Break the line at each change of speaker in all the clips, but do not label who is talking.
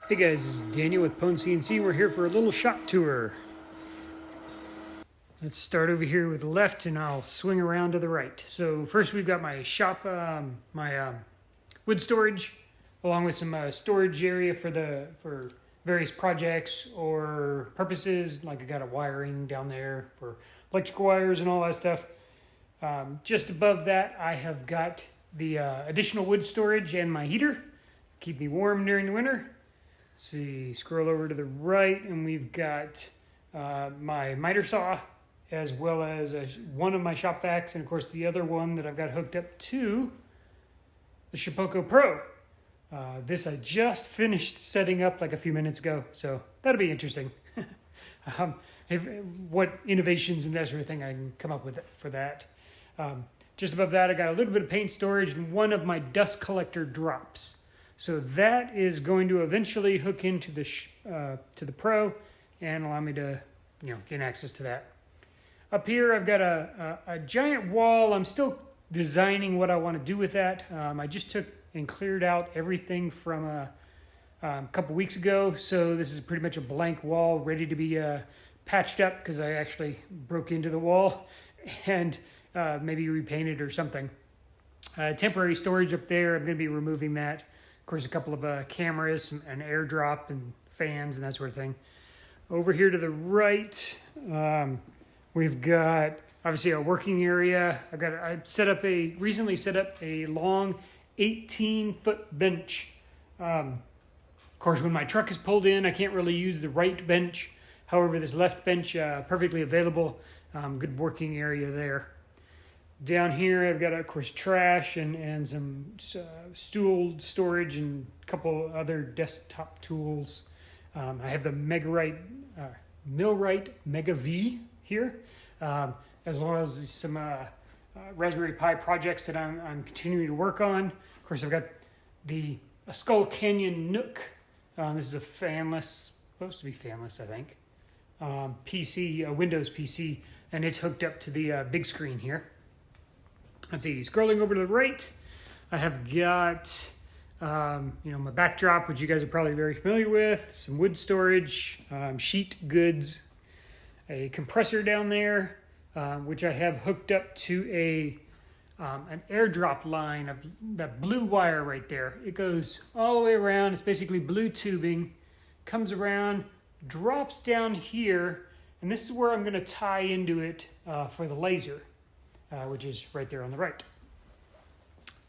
Hey guys, this is Daniel with PwnCNC. We're here for a little shop tour. Let's start over here with the left and I'll swing around to the right. So first we've got my shop, my wood storage, along with some storage area for various projects or purposes. Like I got a wiring down there for electrical wires and all that stuff. Just above that I have got the additional wood storage and my heater. Keep me warm during the winter. See, scroll over to the right and we've got my miter saw, as well as one of my shop vacs, and of course the other one that I've got hooked up to the Shapeoko Pro. This I just finished setting up like a few minutes ago, so that'll be interesting. What innovations and that sort of thing I can come up with for that. Just above that I got a little bit of paint storage and one of my dust collector drops. So that is going to eventually hook into the to the Pro and allow me to, gain access to that. Up here, I've got a giant wall. I'm still designing what I want to do with that. I just took and cleared out everything from a couple weeks ago. So this is pretty much a blank wall ready to be patched up because I actually broke into the wall and maybe repainted or something. Temporary storage up there. I'm going to be removing that. Of course, a couple of cameras, an airdrop, and fans, and that sort of thing. Over here to the right, we've got obviously a working area. I recently set up a long 18-foot bench. Of course, when my truck is pulled in, I can't really use the right bench. However, this left bench, perfectly available. Good working area there. Down here, I've got, of course, trash and some stool storage and a couple other desktop tools. I have the Millwright Mega V here, as well as some Raspberry Pi projects that I'm continuing to work on. Of course, I've got a Skull Canyon Nook. This is a fanless, supposed to be fanless, I think, PC, a Windows PC, and it's hooked up to the big screen here. Let's see, scrolling over to the right, I have got, my backdrop, which you guys are probably very familiar with, some wood storage, sheet goods, a compressor down there, which I have hooked up to an airdrop line of that blue wire right there. It goes all the way around. It's basically blue tubing, comes around, drops down here, and this is where I'm going to tie into it for the laser. Which is right there on the right.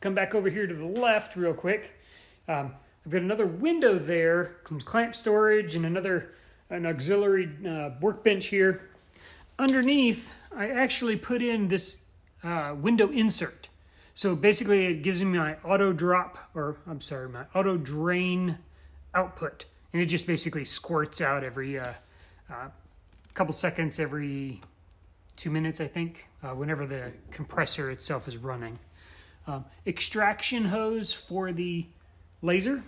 Come back over here to the left real quick. I've got another window there, some clamp storage, and an auxiliary workbench here. Underneath, I actually put in this window insert. So basically it gives me my auto drain output. And it just basically squirts out every couple seconds, every 2 minutes, I think, whenever the compressor itself is running. Extraction hose for the laser. Of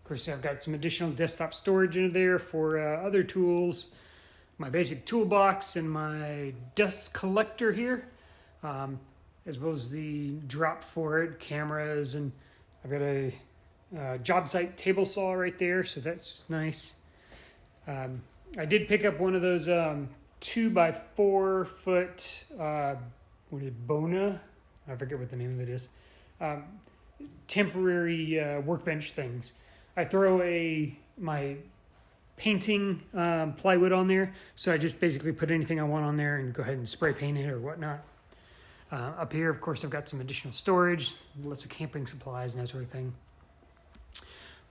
course, I've got some additional desktop storage in there for other tools. My basic toolbox and my dust collector here, as well as the drop for it, cameras, and I've got a job site table saw right there, so that's nice. I did pick up one of those 2x4 foot, Bona? I forget what the name of it is. Temporary workbench things. I throw my painting plywood on there, so I just basically put anything I want on there and go ahead and spray paint it or whatnot. Up here, of course, I've got some additional storage, lots of camping supplies and that sort of thing.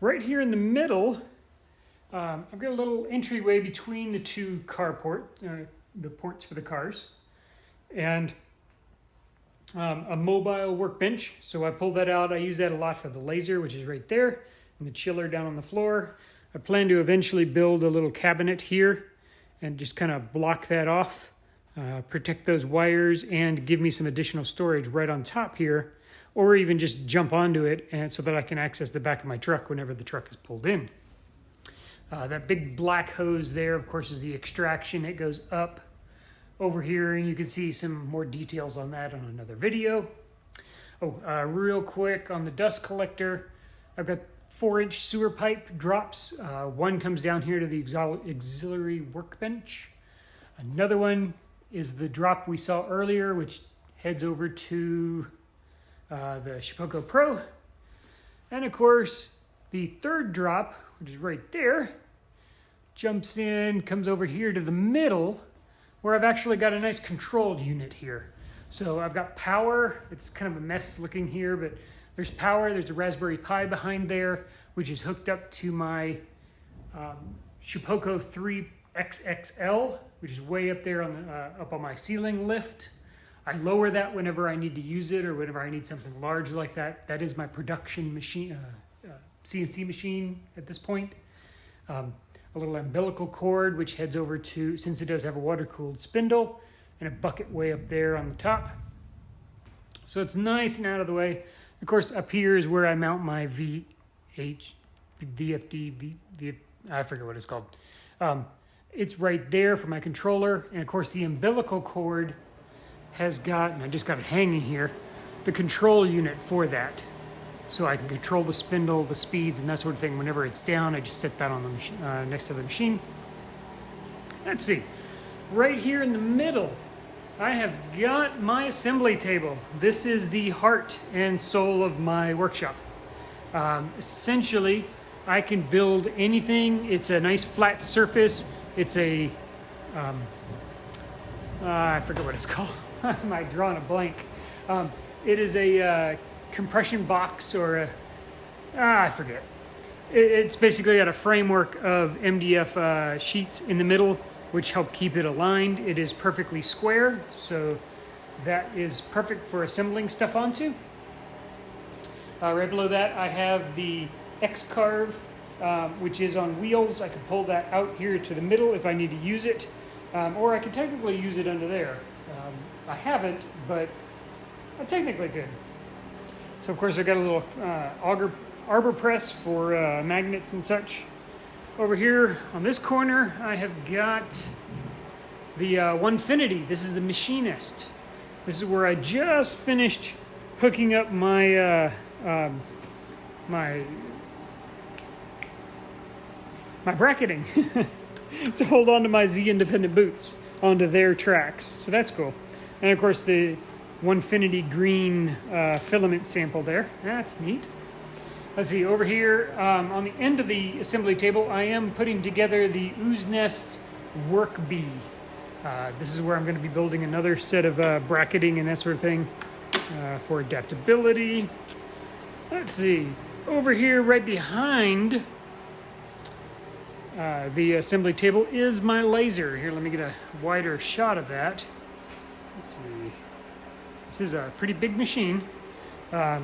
Right here in the middle, I've got a little entryway between the two the ports for the cars, and a mobile workbench. So I pull that out. I use that a lot for the laser, which is right there, and the chiller down on the floor. I plan to eventually build a little cabinet here and just kind of block that off, protect those wires, and give me some additional storage right on top here, or even just jump onto it and so that I can access the back of my truck whenever the truck is pulled in. That big black hose there, of course, is the extraction. It goes up over here, and you can see some more details on that on another video. Real quick on the dust collector, I've got 4-inch sewer pipe drops. One comes down here to the auxiliary workbench. Another one is the drop we saw earlier, which heads over to the Shipoko Pro. And of course, the third drop, which is right there, jumps in, comes over here to the middle, where I've actually got a nice control unit here. So I've got power. It's kind of a mess looking here, but there's power. There's a Raspberry Pi behind there, which is hooked up to my Shipoko 3 XXL, which is way up there on the, up on my ceiling lift. I lower that whenever I need to use it or whenever I need something large like that. That is my production machine, CNC machine at this point. A little umbilical cord, which heads over to, since it does have a water-cooled spindle, and a bucket way up there on the top. So it's nice and out of the way. Of course, up here is where I mount my VFD, I forget what it's called. It's right there for my controller. And of course, the umbilical cord has got, and I just got it hanging here, the control unit for that. So I can control the spindle, the speeds, and that sort of thing. Whenever it's down, I just set that on the machine, next to the machine. Let's see. Right here in the middle, I have got my assembly table. This is the heart and soul of my workshop. Essentially, I can build anything. It's a nice flat surface. It's a, I forget what it's called. I'm drawing a blank. It is a compression box or a, I forget. It's basically got a framework of MDF sheets in the middle, which help keep it aligned. It is perfectly square, so that is perfect for assembling stuff onto. Right below that, I have the X-Carve, which is on wheels. I can pull that out here to the middle if I need to use it, or I can technically use it under there. I haven't, but I technically could. So of course I got a little arbor press for magnets and such. Over here on this corner, I have got the Onefinity. This is the Machinist. This is where I just finished hooking up my my bracketing to hold on to my Z independent boots onto their tracks. So that's cool. And of course the Onefinity green filament sample there. That's neat. Let's see, over here on the end of the assembly table, I am putting together the Ooze Nest Work Bee. This is where I'm going to be building another set of bracketing and that sort of thing for adaptability. Let's see, over here right behind the assembly table is my laser. Here, let me get a wider shot of that. Let's see. This is a pretty big machine. It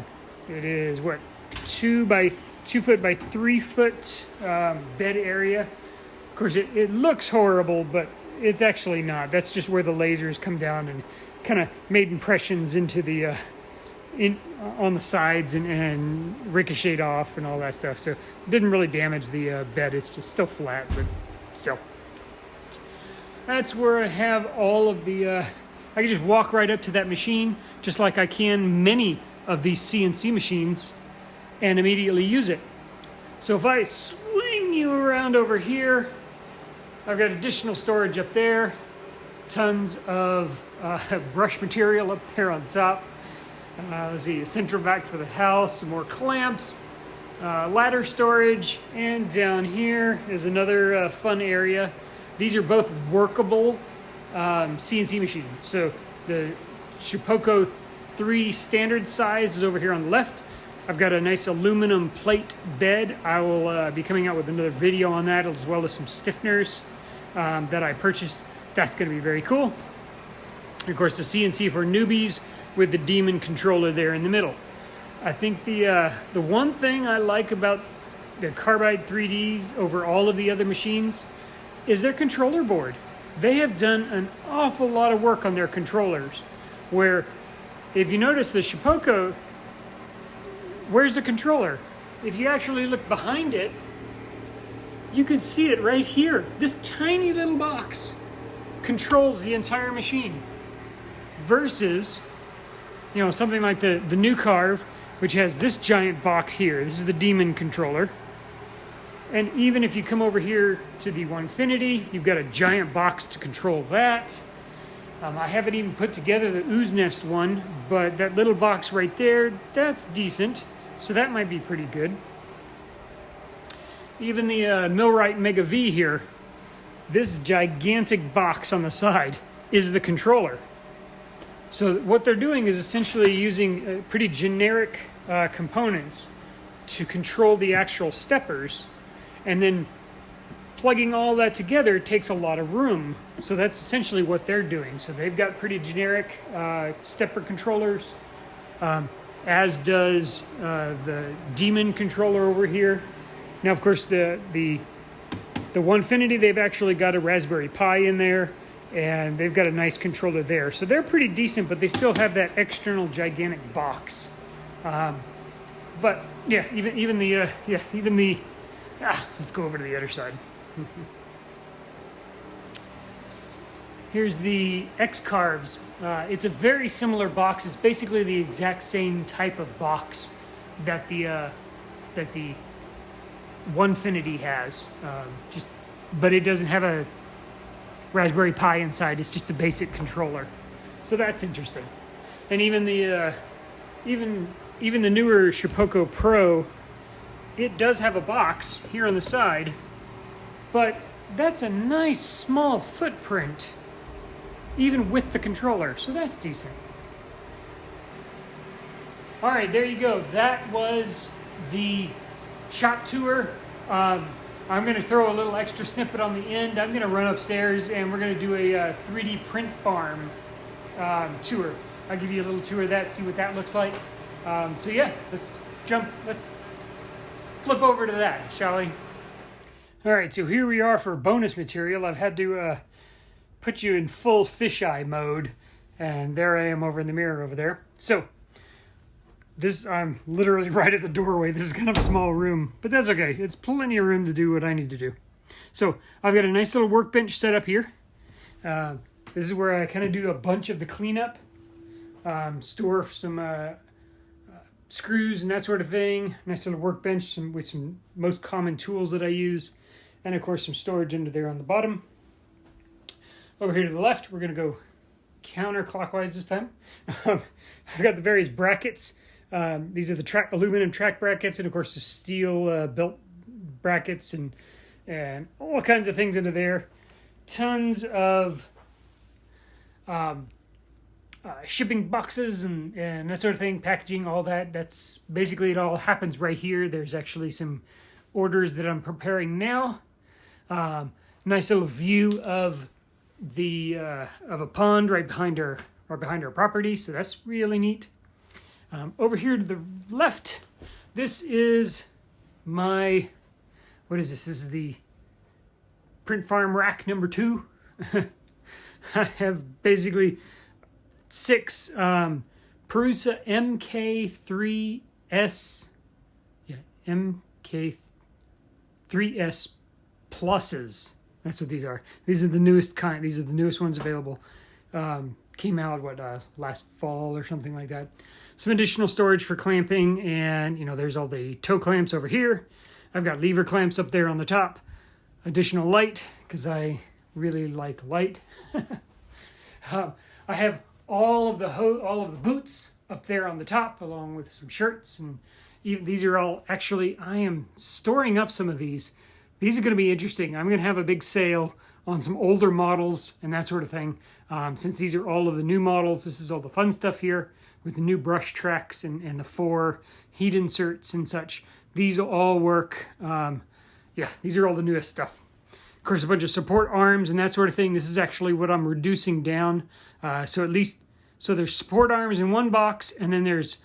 is what? 2 foot by 3 foot bed area. Of course, it looks horrible, but it's actually not. That's just where the lasers come down and kind of made impressions into the on the sides and ricocheted off and all that stuff. So it didn't really damage the bed. It's just still flat, but still. That's where I have all of the. I can just walk right up to that machine, just like I can many of these CNC machines, and immediately use it. So if I swing you around over here, I've got additional storage up there, tons of brush material up there on top. Let's see, a central vac for the house, some more clamps, ladder storage, and down here is another fun area. These are both workable CNC machines. So the Shipoko 3 standard size is over here on the left. I've got a nice aluminum plate bed. I will be coming out with another video on that, as well as some stiffeners that I purchased. That's going to be very cool. And of course, the CNC for newbies with the Demon controller there in the middle. I think the one thing I like about the Carbide 3Ds over all of the other machines is their controller board. They have done an awful lot of work on their controllers, where if you notice the Shipoko, where's the controller? If you actually look behind it, you can see it right here. This tiny little box controls the entire machine versus, you know, something like the new Carve, which has this giant box here. This is the Demon controller. And even if you come over here to the Onefinity, you've got a giant box to control that. I haven't even put together the Ooze Nest one, but that little box right there, that's decent. So that might be pretty good. Even the Millwright Mega V here, this gigantic box on the side is the controller. So what they're doing is essentially using pretty generic components to control the actual steppers, and then plugging all that together takes a lot of room. So that's essentially what they're doing. So they've got pretty generic stepper controllers, as does the Demon controller over here. Now, of course, the Onefinity, they've actually got a Raspberry Pi in there, and they've got a nice controller there. So they're pretty decent, but they still have that external gigantic box. But yeah, even the let's go over to the other side. Here's the X-Carves. It's a very similar box. It's basically the exact same type of box that the Onefinity has. But it doesn't have a Raspberry Pi inside. It's just a basic controller. So that's interesting. And even the newer Shapeoko Pro, it does have a box here on the side, but that's a nice small footprint, even with the controller, so that's decent. All right, there you go. That was the shop tour. I'm going to throw a little extra snippet on the end. I'm going to run upstairs and we're going to do a 3D print farm tour. I'll give you a little tour of that, see what that looks like. So yeah, let's flip over to that, shall we? All right, so here we are for bonus material. I've had to put you in full fisheye mode, and there I am over in the mirror over there. So I'm literally right at the doorway. This is kind of a small room, but that's okay. It's plenty of room to do what I need to do. So I've got a nice little workbench set up here. This is where I kind of do a bunch of the cleanup, store some screws and that sort of thing. Nice little workbench with some most common tools that I use. And of course some storage under there on the bottom. Over here to the left, we're going to go counterclockwise this time. I've got the various brackets. These are the aluminum track brackets, and of course the steel belt brackets and all kinds of things into there. Tons of shipping boxes and that sort of thing, packaging, all that. That's basically it. All happens right here. There's actually some orders that I'm preparing now. Nice little view of a pond right behind our property, so that's really neat. Over here to the left, this is my, what is this? This is the print farm rack number 2. I have basically 6 Prusa MK3S, MK3S pluses. That's what these are. These are the newest kind. These are the newest ones available. Came out last fall or something like that. Some additional storage for clamping, and there's all the toe clamps over here. I've got lever clamps up there on the top. Additional light because I really like light. I have all of the boots up there on the top, along with some shirts, and even these are all actually. I am storing up some of these. These are going to be interesting. I'm going to have a big sale on some older models and that sort of thing. Since these are all of the new models, this is all the fun stuff here with the new brush tracks and the 4 heat inserts and such. These will all work. These are all the newest stuff. Of course, a bunch of support arms and that sort of thing. This is actually what I'm reducing down. So there's support arms in one box, and then there's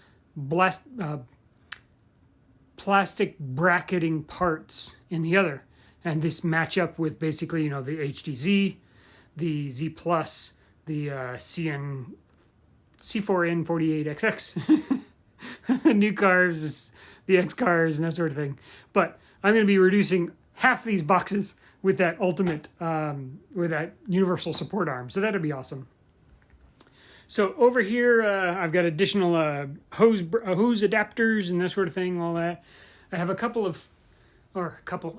plastic bracketing parts in the other. And this match up with basically, the HDZ, the Z Plus, the C4N48XX, the new carves, the X-Carves, and that sort of thing. But I'm going to be reducing half these boxes with that ultimate, with that universal support arm. So that'll be awesome. So over here, I've got additional hose adapters and that sort of thing, all that. I have I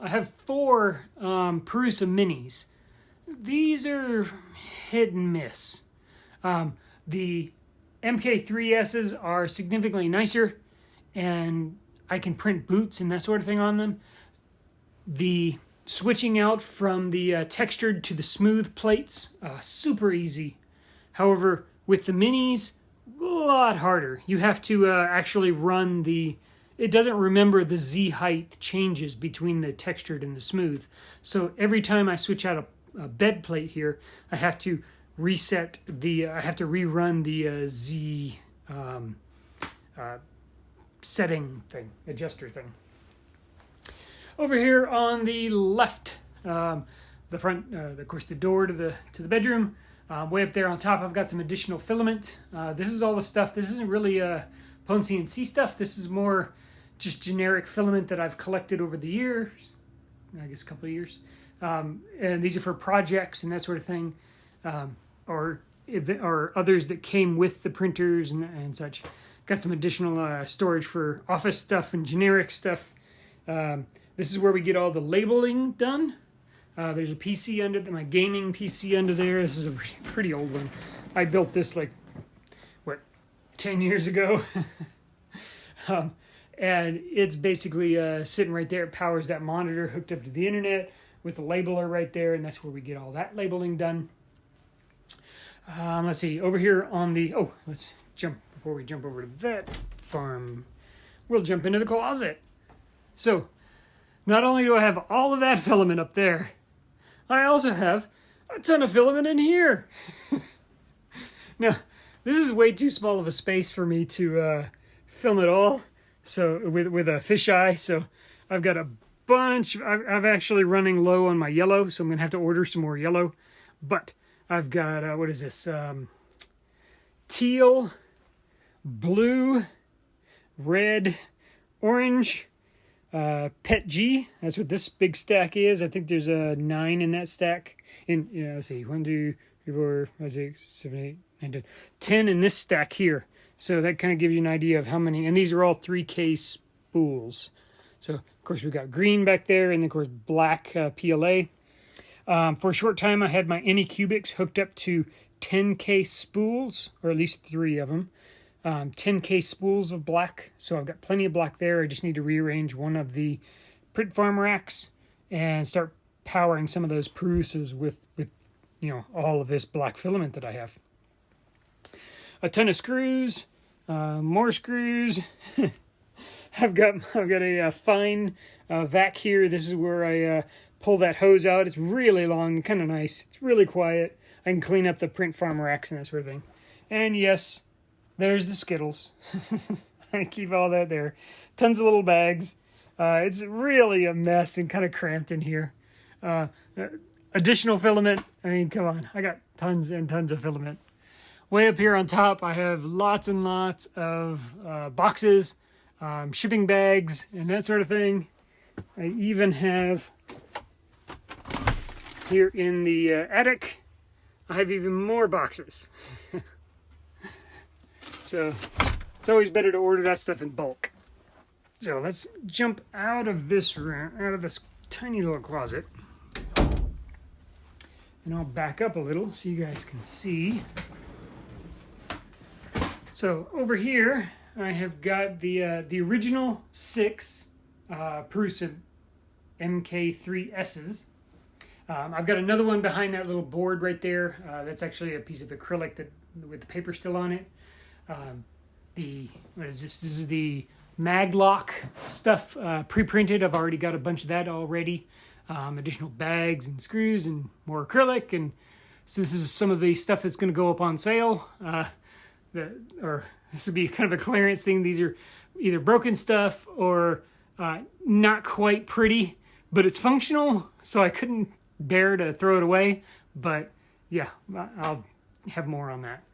have 4 Prusa Minis. These are hit and miss. The MK3S's are significantly nicer, and I can print boots and that sort of thing on them. The switching out from the textured to the smooth plates, super easy. However, with the minis, a lot harder. You have to actually run it doesn't remember the Z height changes between the textured and the smooth. So every time I switch out a bed plate here, I have to rerun the Z setting thing, adjuster thing. Over here on the left, the front, of course, the door to the bedroom. Way up there on top, I've got some additional filament. This is all the stuff. This isn't really PwnCNC stuff. This is more just generic filament that I've collected over the years. I guess a couple of years. And these are for projects and that sort of thing, or others that came with the printers and such. Got some additional storage for office stuff and generic stuff. This is where we get all the labeling done. There's a PC my gaming PC under there. This is a pretty old one. I built this 10 years ago. And it's basically sitting right there. It powers that monitor hooked up to the internet with the labeler right there, and that's where we get all that labeling done. Let's see, over here on before we jump over to that farm, we'll jump into the closet. So, not only do I have all of that filament up there, I also have a ton of filament in here. Now, this is way too small of a space for me to film it all. So with a fisheye, so I've got a bunch. I'm actually running low on my yellow, so I'm gonna have to order some more yellow. But I've got what is this? Teal, blue, red, orange. Pet G, that's what this big stack is. I think there's a 9 in that stack. Let's see, 1, 2, 3, 4, 5, 6, 7, 8, 9, 10. 10 in this stack here. So that kind of gives you an idea of how many, and these are all 3K spools. So, of course, we've got green back there, and of course, black PLA. For a short time, I had my Anycubics hooked up to 10K spools, or at least 3 of them. 10K spools of black, so I've got plenty of black there. I just need to rearrange one of the print farm racks and start powering some of those Prusas with all of this black filament that I have. A ton of screws, more screws. I've got a fine vac here. This is where I pull that hose out. It's really long, kind of nice. It's really quiet. I can clean up the print farm racks and that sort of thing. And yes, there's the Skittles. I keep all that there. Tons of little bags. It's really a mess and kind of cramped in here. Additional filament. I mean, come on. I got tons and tons of filament. Way up here on top, I have lots and lots of boxes, shipping bags, and that sort of thing. I even have here in the attic, I have even more boxes. So it's always better to order that stuff in bulk. So let's jump out of this room, out of this tiny little closet. And I'll back up a little so you guys can see. So over here, I have got the original 6 Prusa MK3S's. I've got another one behind that little board right there. That's actually a piece of acrylic with the paper still on it. What is this? This is the Maglock stuff, pre-printed. I've already got a bunch of that already. Additional bags and screws and more acrylic. And so this is some of the stuff that's going to go up on sale. Or this would be kind of a clearance thing. These are either broken stuff or not quite pretty, but it's functional, so I couldn't bear to throw it away. But yeah, I'll have more on that.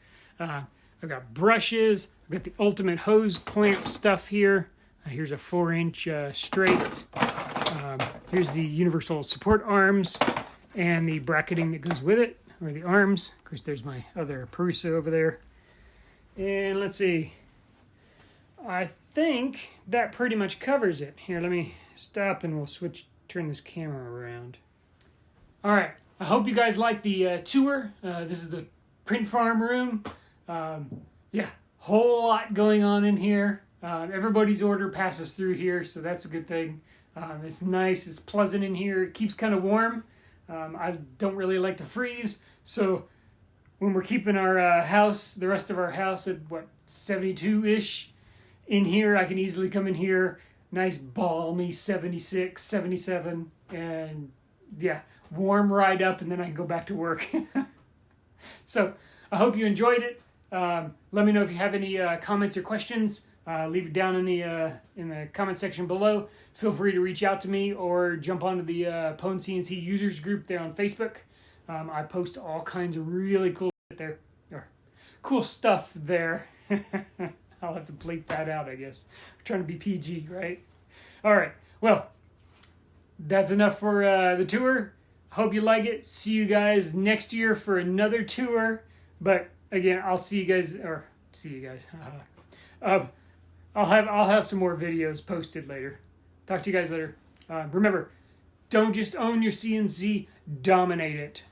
I've got brushes. I've got the ultimate hose clamp stuff here. Here's a 4-inch straight. Here's the universal support arms and the bracketing that goes with it, or the arms. Of course, there's my other Prusa over there. And let's see. I think that pretty much covers it. Here, let me stop and we'll turn this camera around. All right. I hope you guys like the tour. This is the print farm room. Yeah, whole lot going on in here. Everybody's order passes through here, so that's a good thing. It's nice. It's pleasant in here. It keeps kind of warm. I don't really like to freeze, so when we're keeping our house, the rest of our house at, 72-ish, in here, I can easily come in here, nice balmy 76, 77, and yeah, warm right up, and then I can go back to work. So I hope you enjoyed it. Let me know if you have any comments or questions. Leave it down in the comment section below. Feel free to reach out to me or jump onto the PwnCNC users group there on Facebook. I post all kinds of really cool shit there, or cool stuff there. I'll have to bleep that out, I guess. I'm trying to be PG, right? All right. Well, that's enough for the tour. Hope you like it. See you guys next year for another tour. But again, I'll see you guys. I'll have some more videos posted later. Talk to you guys later. Remember, don't just own your CNC, dominate it.